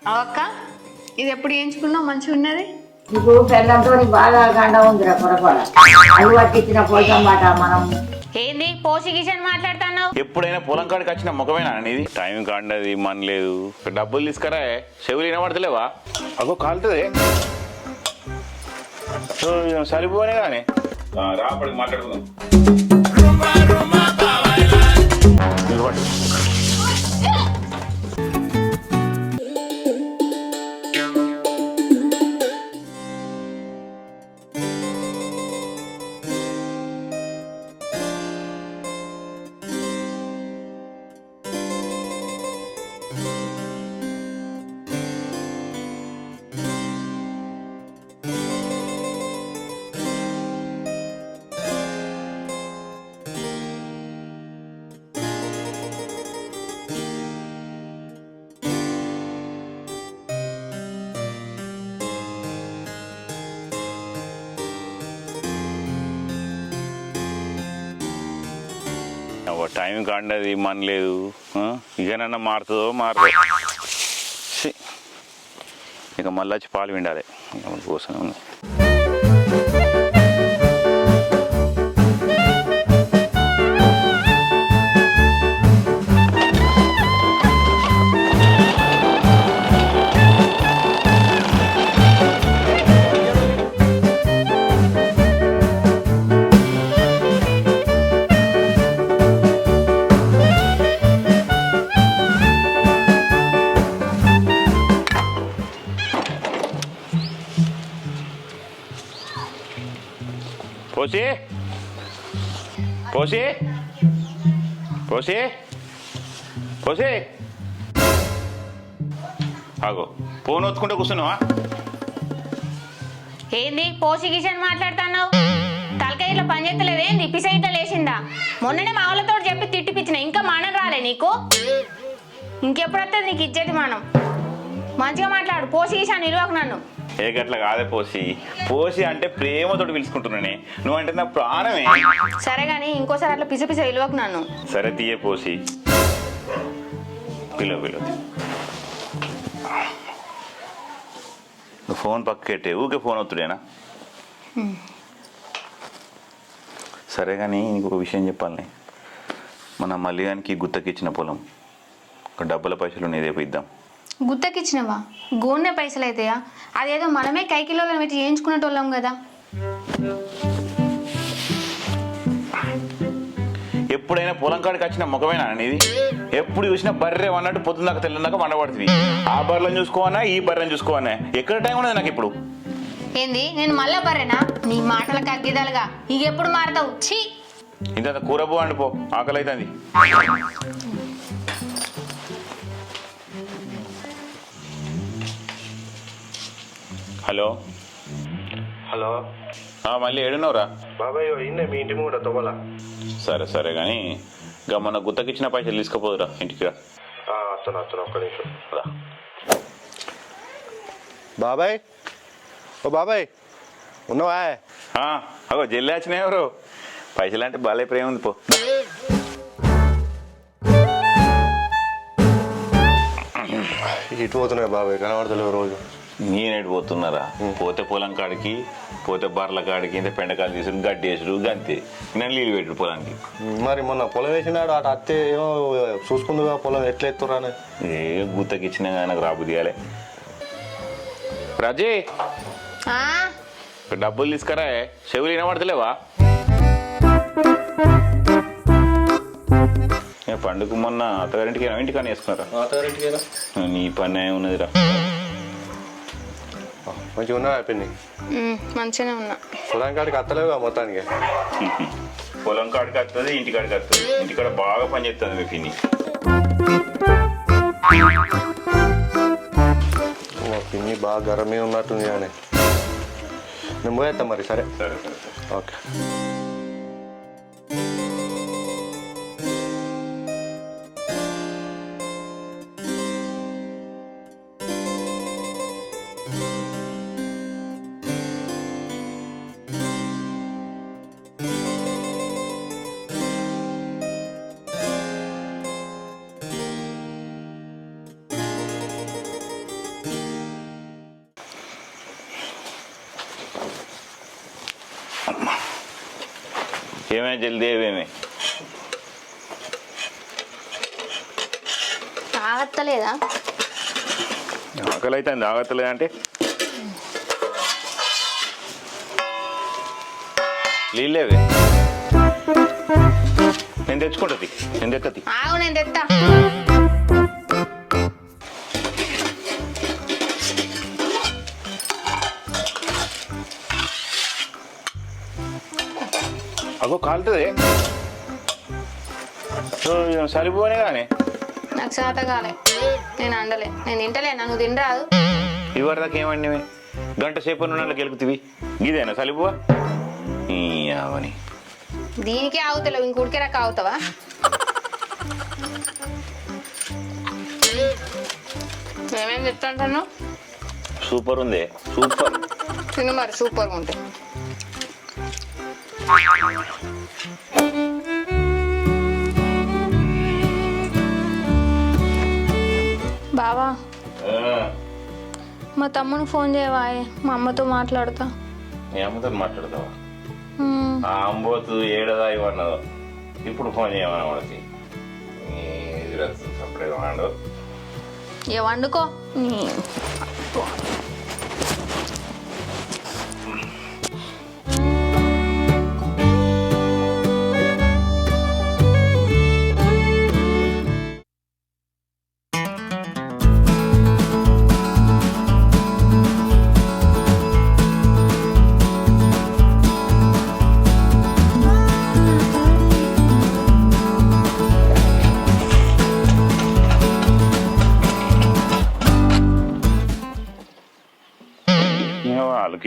అవక్క ఇది ఎప్పుడు వేయించుకున్నావు మంచిగా ఉన్నది. ఇప్పుడు పెళ్ళంతో బాగా గండ ఉందిరా పొరపాల అది పట్టించిన పోసమాట మనం. ఏంది పోసి కిషన్ మాట్లాడుతున్నావు? ఎప్పుడైనా పొలం కాడికి వచ్చిన ముఖమేనా అనేది టైం కాండది మన లేదు. డబ్బులు తీసుకురా, చెవులు వినబడతలేవా? అగో కాలుతుంది సరిపోనే కానీ రాపడికి మాట్లాడుకుందాం. టైం కాండది మన లేదు. ఇకనన్నా మారుతుందో మారుతుందో. ఇక మళ్ళీ వచ్చి పాలు విండాలి కోసం ఉంది. పోసి పోసి పోసి పోసి ఆగో ఫోన్ వచ్చుకుంటే కూర్చున్నావా? ఏంది పోసి కిషన్ మాట్లాడుతున్నావు? తలకాయ ఇట్లా పని చేస్తలేదు ఏంది? పిసైతే లేచిందా? మొన్ననే మా వాళ్ళతో చెప్పి తిట్టిపిచ్చిన, ఇంకా మానం రాలే నీకు? ఇంకెప్పుడు వస్తుంది నీకు ఇచ్చేది మానం? మంచిగా మాట్లాడు. పోసి కిషన్ నిలవకు నన్ను. ఏ గట్ల కాదే పోసి. పోసి అంటే ప్రేమతోటి పిలుచుకుంటున్నానే, నువ్వంటే నా ప్రాణమే. సరే గాని ఇంకోసారి అట్లా పిస పిస నిలవకు నన్ను. సరే తీయే పోసి. పిలువ పిలువ. నువ్వు ఫోన్ పక్కకెట్టే ఊకే ఫోన్ అవుతుడేనా? సరే కానీ నీకు ఒక విషయం చెప్పాలి. మన మల్లిగానికి గుత్తకిచ్చిన పొలం ఒక డబ్బుల పైసలు నీదే ఇద్దాం. గుత్తకిచ్చినవా? గోన్నె పైసలు అయితాయా? అదేదో మనమే కైకిలోలో పెట్టి చేయించుకునేటోళ్ళం కదా. ఎప్పుడైనా పొలం కాడికి వచ్చిన ముఖమేనా అనేది? ఎప్పుడు చూసినా బర్రె అన్నట్టు పొద్దున్నాక తెల్లందాక మండబడుతుంది. ఆ బర్రెలను చూసుకోవన్నా ఈ బర్రెని చూసుకోవన్నా ఎక్కడ టైం ఉన్నది నాకు ఇప్పుడు? ఏంది నేను మళ్ళా బర్రెనా? నీ మాటలకు అగ్గిదాలుగా ఇక ఎప్పుడు మారతావు? ఛీ, ఇంత కూర పో అండిపో, ఆకలి అవుతుంది. హలో హలో మళ్ళీ ఏడున్నావురా? బాబాయ్ ఇన్నే మీ ఇంటి కూడా తవ్వాలా? సరే సరే కానీ ఇక మొన్న గుత్తకిచ్చిన పైసలు తీసుకుపోదురా ఇంటికి రా. వస్తున్నా ఒక్క నిమిషం రా. బాబాయ్, ఓ బాబాయ్ ఉన్నావా? అగో జల్లి వచ్చినాయి ఎవరు? పైసలు అంటే బాలే ప్రేమ ఉంది పో. ఇటు పోతున్నాయి బాబాయ్, కనబడతలేవు రోజు. నేనేటి పోతున్నారా? పోతే పొలం కాడికి, పోతే బర్రెల కాడికి ఇంత పెండకాయలు తీసుకుని గడ్డి వేసుడు గంతే. నేను నీళ్ళు పెట్టు పొలానికి. మరి మొన్న పొలం వేసినాడు అటు అత్తే ఏమో చూసుకుందుగా పొలం ఎట్లా ఎత్తురానే. ఏ గుత్తకి ఇచ్చినా నాకు రాబుద్ది కాలే. రాజీ డబ్బులు తీసుకురా, చెవులు వినబడతలేవా? పండుగ మొన్న అత్తగారింటికి ఇంటికన్నా వేసుకున్నారా? నీ పని ఉన్నదిరా. మంచిగా ఉన్నా పిన్ని? మంచిగానే ఉన్నా. పొలం కాడికి అత్తలేవుగా మొత్తానికి? పొలం కాడికి వస్తుంది, ఇంటికాడికి వస్తుంది. ఇంటికాడ బాగా పని చేస్తుంది మీ పిన్ని. పిన్ని బాగా గరమే ఉన్నట్టుంది కానీ నేను పోయేస్తా మరి. సరే సరే సరే ఓకే. ఏమే జల్దీ ఏమేమి తాగత్తలేదా? ఆకలి అయితే ఆగత్తలేదా అంటే నీళ్ళేవే నేను తెచ్చుకుంటుంది నేను తెక్కతి ఆగు నేను తెత్తా. అగో కాలుతుంది సరిపోనే కానీ నాకు చేత కాలే, నేను అండలే, నేను తింటలే. నువ్వు తినరాదు. ఇవరిదాకా ఏమండి గంట సేపు ఉన్న గెలుకుతివి ఇదేనా సలిపువా అవని దీనికే ఆగుతలేవు, ఇంకుడికే రక్క ఆగుతావా? మేమేం చెప్తాంటాను? సూపర్ ఉంది సూపర్. తిను మరి, సూపర్గా ఉంటాయి. బావా మా తమ్ముని ఫోన్ చేయవా, మా అమ్మతో మాట్లాడతా. మీ అమ్మతో మాట్లాడతావా? ఆ అంబోతు ఏడదా ఇవన్నదో ఇప్పుడు ఫోన్ చేయమని వాడికి అప్పుడే వాడు ఏ వండుకో.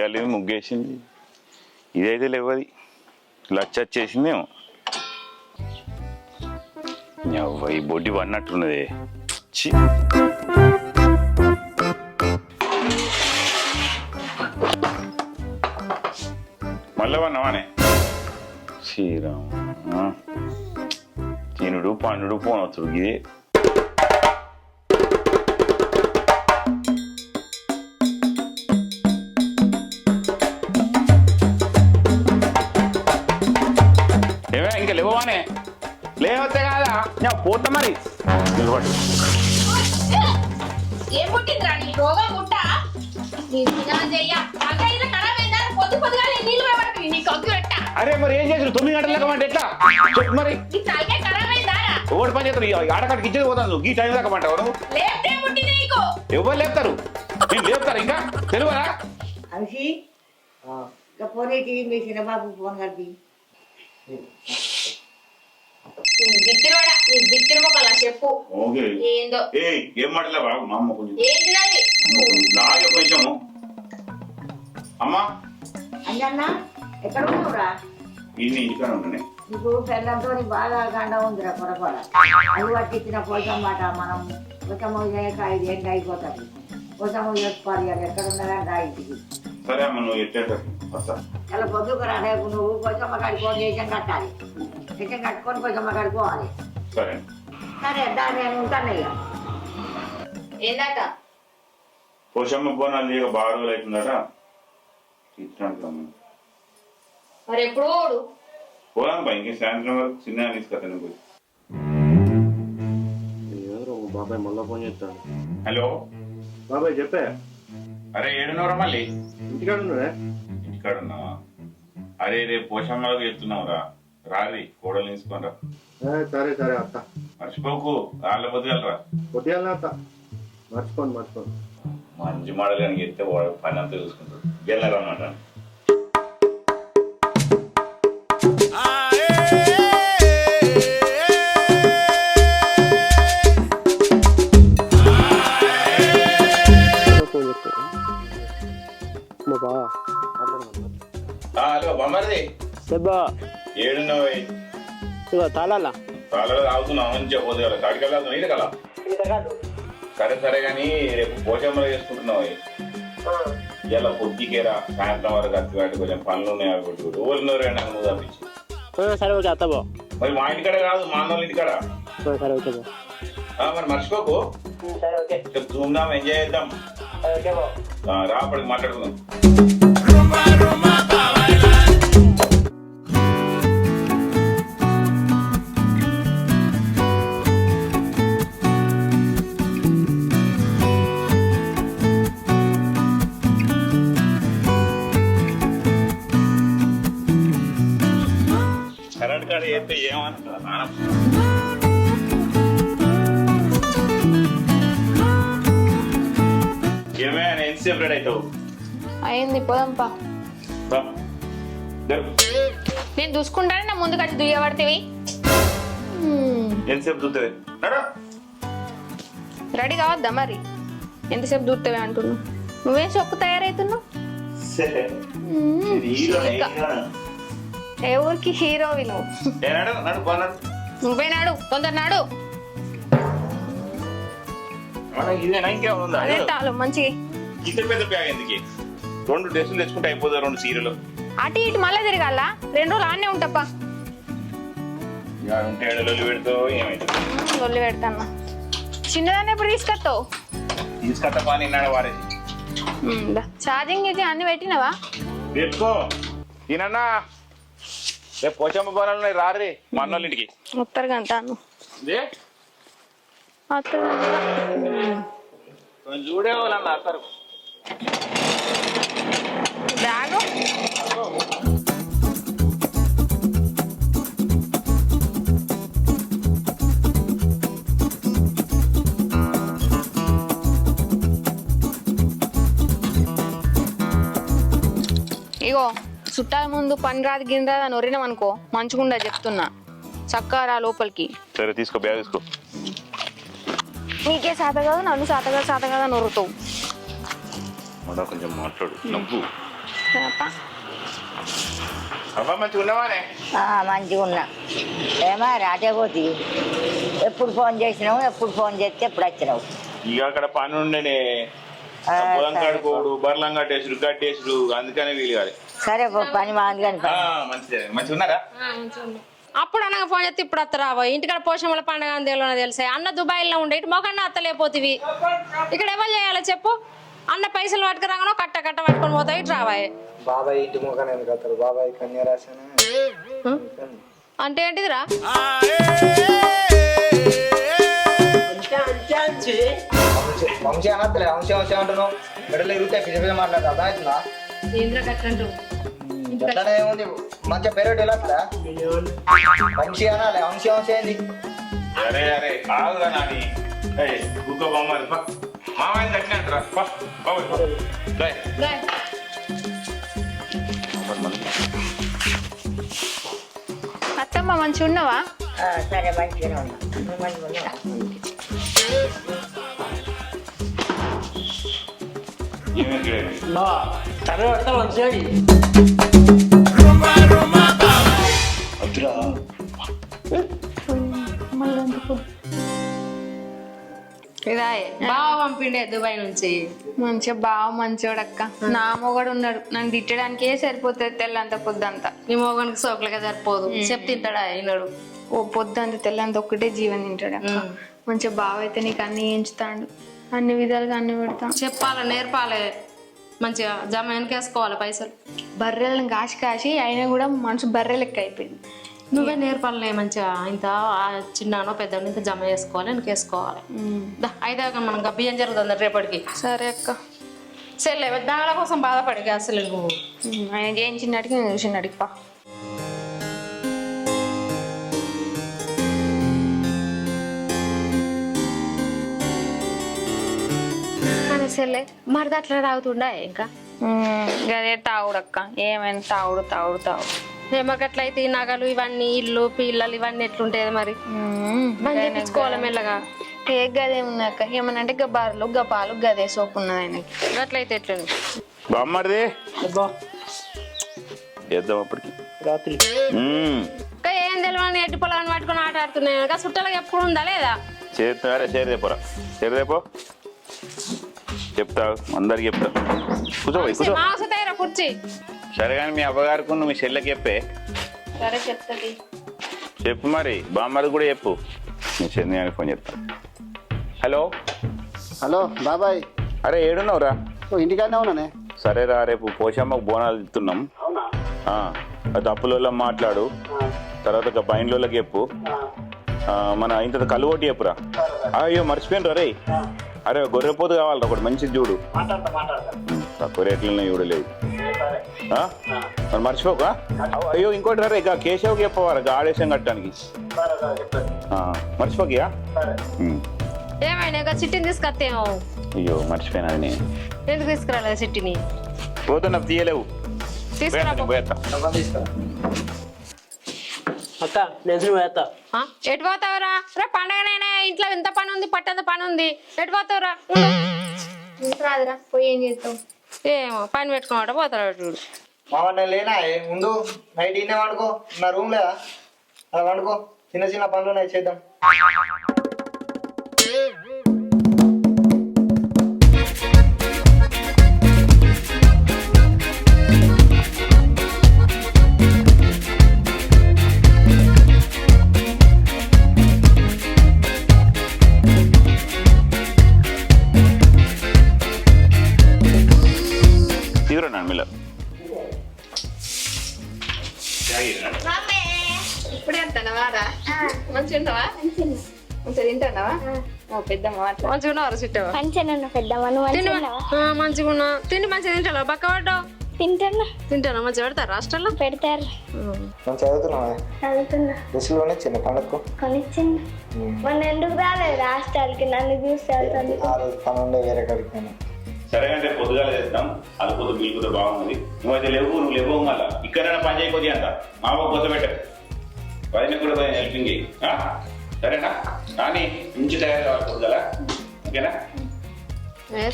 వాళ్ళకి ముగ్గేసింది, ఇదైతే లేవది లచ్చచ్చేసిందేమో. ఈ బొడ్డి పడినట్టున్నది. మళ్ళీ పన్నావానే శ్రీరామ తినుడు పండుడు పోనొచ్చుడు ఇది. ఇంకా లేవనే లేవతే కాదా పోతా మరి నిలబడి. ఏం పుట్టిందిరా నీ రోగం పుట్ట? అరే మరి ఏం చేసారు 9 గంటలకు అంటే ఎట్లా చెప్పు మరి. ఓడి పని చేస్తారు ఆడకాడికి ఇచ్చేది పోతాను ఈ టైం దాకా అంటావు నువ్వు. ఎవరు లేపుతారు? నేను లేపుతారు ఇంకా తెలియరా? అవిసి ఫోన్ అయితే మీ చిన్నబాబు ఫోన్ కలిపి చెప్పు ఏందో. ఏం మాటలే బాబు మా అమ్మ కొంచెం ఏంటిది నాగే కొంచెము. అమ్మా అన్న ఎక్కడ ఉన్నావురా? ఇన్ని ఇంటికాడ ఉండే నీకు పెళ్ళంతో బాగా గండ ఉందిరా కొరకొర. అవి పట్టించిన పోసమ్మాట మనం పోసమ్మ చేయక 5 ఏళ్ళు అయిపోతుంది. పోసమ్మ చేసుకోవాలి ఎక్కడ ఉన్నదంట ఇంటికి. సరే అమ్మ నువ్వు ఎట్ట వస్తా చాలా పొద్దుకు రా. రేపు నువ్వు పోసమ్మ కాడికి ఫోన్ చేసాం కట్టాలి. చేసాం కట్టుకొని పోసమ్మ కాడికి పోవాలి. సరే సరే దాన్ని నేను ఉంటాను. ఇక ఏందట? పోషమ్మ బోనాలు ఇక బాగా రోజులు అవుతుందట. ఇచ్చినట్టు మరి ఎప్పుడు పోదాం పై ఇంక సాయంత్రం వరకు చిన్న తీసుకొస్తాను పోయి. బాబాయ్ మళ్ళా ఫోన్ చేస్తాను. హలో బాబాయ్ చెప్పే. అరే ఏడున్నవరా మళ్ళీ? ఇంటికాడ ఉన్నాడే. ఇంటికాడ ఉన్నావా? అరే రేపు పోషమ్మలకు చెప్తున్నావురా, రారి కోడలు తీసుకొని రా. సరే సరే అత్త మర్చిపోకు వాళ్ళ పొద్దుగలరా. పొద్దుగాల అత్త మర్చిపోను. మంచి మోడల్ అని చెప్తే పని అంతా చూసుకుంటాడు. వెళ్ళరన్నమాట. హలో బొమ్మది ఏడున్నావు? తాళాలా తాళాలు తాగుతున్నావు మంచిగా పోదు కాడికల్లా నీళ్ళు కదా. సరే సరే కానీ రేపు పోషమ్మలు చేసుకుంటున్నావు. ఇలా పొద్దుకేరా సాయంత్రం వరకు అత్తివాటి కొంచెం పనులు ఉన్నాయి అనుకుంటు ఊళ్ళో రెండు నువ్వు తప్పించి. సరే ఓకే అత్త బా. మరి మా ఇంటికాడ కాదు మా అన్నోళ్ళ ఇంటికాడ. సరే ఓకే బా. మరి మర్చిపోకు. చూద్దాం ఎంజాయ్ చేద్దాం. రా అప్పటికి మాట్లాడుకుందాం. చెప్తే ఏమన్నా నాన్న ఏమైనా ఎంతసేపు రెడీ అవుతావు అయింది పోదంపా రా. జరుగు. నేను చూసుకుంటానే నా ముందుకు వచ్చి దుయ్యబడితేవి ఎంతసేపు చూస్తుంది నడు. రెడీ కావద్దా మరి ఎంతసేపు దూరుతావే అంటున్నావు నువ్వేం చొక్కు తయారవుతున్నావు హీరోనే, హీరోనే. ఏ ఊరికి హీరోవి నువ్వు ఏ నడు, నడు, పో నడు. నువ్వే నాడు తొందర నాడు మనకి ఇదేనా ఇంకేముందా అదే తాలు మంచిగా ఇంత పెద్ద బ్యాగ్ ఎందుకు 2 డ్రెస్సులు తెచ్చుకుంటే అయిపోతుంది 2 సీరియలు అటు ఇటు మళ్ళీ తిరగాల 2 రోజులు ఆడనే ఉంటాపా ఉంటే ఏడలు పెడతావు ఏమైతుంది ఒళ్ళు పెడతాను చిన్నదాన్ని ఎప్పుడు తీసుకొస్తావు తీసుకొస్తా పా నిన్నాడు వారేసి ఛార్జింగ్ ఇది అన్ని పెట్టినవా పెట్టుకో తినన్నా రేపు పోచమ్మ పొలాలు ఉన్నాయి రారే మా అన్నోళ్ళ ఇంటికి ఉత్తరు గంటాను ఇదే కొంచెం చూడే వాళ్ళన్న అత్తారు బ్యాగు ఇగో చుట్టాల ముందు పని రాదు గిన్నె రాదు అని ఒరినాం అనుకో మంచిగుండా చెప్తున్నా చక్కగా రా లోపలికి సరే తీసుకో బ్యాగ్ తీసుకో నీకే సాత కాదు నన్ను సాత కాదు అని ఒరుతావు మళ్ళా కొంచెం మాట్లాడు నవ్వు సరేపా. అవ్వ మంచిగా ఉన్నావానే మంచిగా ఉన్నా ఏమా రాజాపోతి ఎప్పుడు ఫోన్ చేసినావు ఎప్పుడు ఫోన్ చేస్తే ఎప్పుడు వచ్చినావు ఇక అక్కడ పని ఉండనే పొలం కడుకోడు బర్లం కట్టేసుడు గట్టేసుడు అందుకనే వీలు కాదు సరే పని మాది కానీ మంచిదే మంచిగా ఉన్నారా అప్పుడు అనగా ఫోన్ చేస్తే ఇప్పుడు అత్తరావో ఇంటికాడ పోషమ్మల పండుగ అని తెలిసే అన్న దుబాయ్లో ఉండే ఇటు మొకన్నా అత్తలేపోతివి ఇక్కడ ఎవరు చేయాలో చెప్పు అన్న పైసలు పట్టుకురాగానో కట్ట పట్టుకొని పోతాయి ఇటు రావాయి బాబాయ్ ఇంటి ముఖాన్ని ఎందుకు వస్తారు బాబాయ్ కన్యా రాశాను అంటే ఏంటిదిరా వంశీ అనత్తలే వంశీ వంశీ అంటున్నావు మెడలు ఎరుగుతాయి పిజ పిజ మాట్లాడతా అర్థమవుతుందా ఎట్లానే ఏముంది మంచిగా పేరు ఎలా వస్తుందా వంశీ అనాలి వంశీ వంశీ ఏంది అరే అరే ఆగురా నాని బుక్క బొమ్మ మామయ్య కట్టినట్టురా అత్తమ్మ మంచిగా ఉన్నావా సరే మంచిగానే ఉన్నా నువ్వు మంచిగా ఉన్నావా? ఇదాయే బావ పంపిండే దుబాయ్ నుంచి మంచిగా బావ మంచోడక్క నా మొగడు ఉన్నాడు నన్ను తిట్టడానికే సరిపోతుంది తెల్లంత పొద్దంతా నీ మోగానికి సోకులుగా సరిపోదు చెప్ తింటాడా అయినాడు ఓ పొద్దంత తెల్లంత ఒక్కటే జీవన్ తింటాడు అక్క మంచిగా బావ అయితే నీకు అన్ని ఎంచుతాడు అన్ని విధాలుగా అన్ని పెడతాం చెప్పాలి నేర్పాలి మంచిగా జమ వెనకేసుకోవాలి పైసలు బర్రెలను కాసి అయినా కూడా మనసు బర్రె లెక్క అయిపోయింది నువ్వే నేర్పాలనే మంచిగా ఇంత చిన్నానో పెద్దనో ఇంత జమ చేసుకోవాలి వెనకేసుకోవాలి అయితే మనం బియ్యం జరుగుతుంది రేపటికి సరే అక్క సరే దానిల కోసం బాధపడి అసలు నువ్వు ఆయన చేయించినట్టుగా నేను చూసినట్టుకి పా సరే మరి అట్లా తాగుతుండా ఇంకా అదే తాగుడక్క ఏమైనా తాగుడు ఏమకట్లయితే ఈ నగలు ఇవన్నీ ఇల్లు పిల్లలు ఇవన్నీ ఎట్లుంటాయి మరి మంచిగా తెచ్చుకోవాలి మెల్లగా ఏ గదే ఉన్నాక ఏమన్నా అంటే గబార్లు గపాలు గదే సోపు ఉన్నది ఆయనకి అట్లయితే ఎట్లా బామ్మడిది చేద్దాం అప్పటికి రాత్రి ఇంకా ఏం తెలియని ఎట్టి పొలాన్ని పట్టుకొని ఆట ఆడుతున్నాయి ఇంకా చుట్టాలకు ఎప్పుడు ఉందా లేదా చేస్తున్నారే చేరేపోరా చేరేపో చెప్తా అందరికి చెప్తా కూర్చోబోయి కూర్చో మాంస తయారా కుర్చీ సరే కానీ మీ అవ్వగారికి మీ చెల్లెకి చెప్పే సరే చెప్తుంది చెప్పు మరి బామ్మది కూడా చెప్పు మీ చెల్లి ఫోన్ చెప్తా హలో హలో బాబాయ్ అరే ఏడున్నావురా ఇంటికాడనే ఉన్నానే సరేరా రేపు పోషమ్మకు బోనాలు ఇస్తున్నాం అది అప్పులలో మాట్లాడు తర్వాత బైండ్లోకి చెప్పు మన ఇంత కలువోటి చెప్పురా అయ్యో మర్చిపోయినరా రే అరే గొర్రెపోతు కావాలరా ఒకటి మంచిది చూడు తక్కువ రేట్లనే చూడలేదు ఆ? మరి మర్చిపోక అయ్యో ఇంకోటి రా ఇక కేశవ్కి చెప్పవారు ఆడేశం కట్టడానికి మర్చిపోకియా ఏమైనా ఇక చిట్టిని తీసుకొస్తేమో. అయ్యో మర్చిపోయినా నేను ఎందుకు తీసుకురాలేదు చిట్టిని? పోతున్నా తీయలేవు తీసుకురా పో. పోయేస్తా తీసుకురా. అక్క నేను సినిమా వేస్తా. ఆ? ఎటు పోతావురా? రా పండగనైనా ఇంట్లో ఎంత పని ఉంది, పట్టంత పని ఉంది. ఎటు పోతావురా? ఉండు. రాదురా పోయి ఏం చేస్తావు? ఏమో పని పెట్టుకోమాట పోతాడు చూడు. మామ నేను లేనా ఉండు, నైట్ ఇన్నే వండుకో, నా రూమ్ లేదా అలా వండుకో, చిన్న చిన్న పనులు ఉన్నాయి చేద్దాం. తీవ్ర మిల్ల ఇప్పుడే అంటావా? మంచిగా ఉంటావా? మంచిగా తింటావా? పెద్దమ్మ మంచిగా ఉన్నావు సిట్టవా? మంచిగా పెద్దమ్మ నువ్వు తిండి మంచిగా మంచిగా ఉన్నా. తిండి మంచిగా తింటావా? పక్క పడ్డావు తింటున్నా తింటానా? మంచిగా పెడతారు హాస్టల్లో? పెడతారు మనం చదువుతున్నావా? చదువుతున్నా రుసులోనే చిన్న పండుగకు కొనిచ్చింది. మొన్న ఎందుకు రాలేదు హాస్టల్కి? నన్ను చూసి వెళ్తాను. ఆ రోజు పని ఉండే వేరే కాడికి నేను. సరే అంటే పొద్దుగాల చేస్తాం అది పొద్దు మిల్కుతో బాగుంది నువ్వైతే నువ్వు లేవు మళ్ళా ఇక్కడైనా పని చేయకపోతే అంత మా బాబు కొత్త పెట్ట పదిని కూడా పది హెల్పింగ్ చేయి సరేనా? కానీ ఇంచి తయారు కావాలి పొద్దుగల ఓకేనా?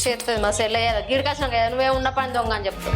చేస్తుంది మా సెల్ గిడికాసం కదా నువ్వే ఉన్న పని దొంగ అని చెప్తావు.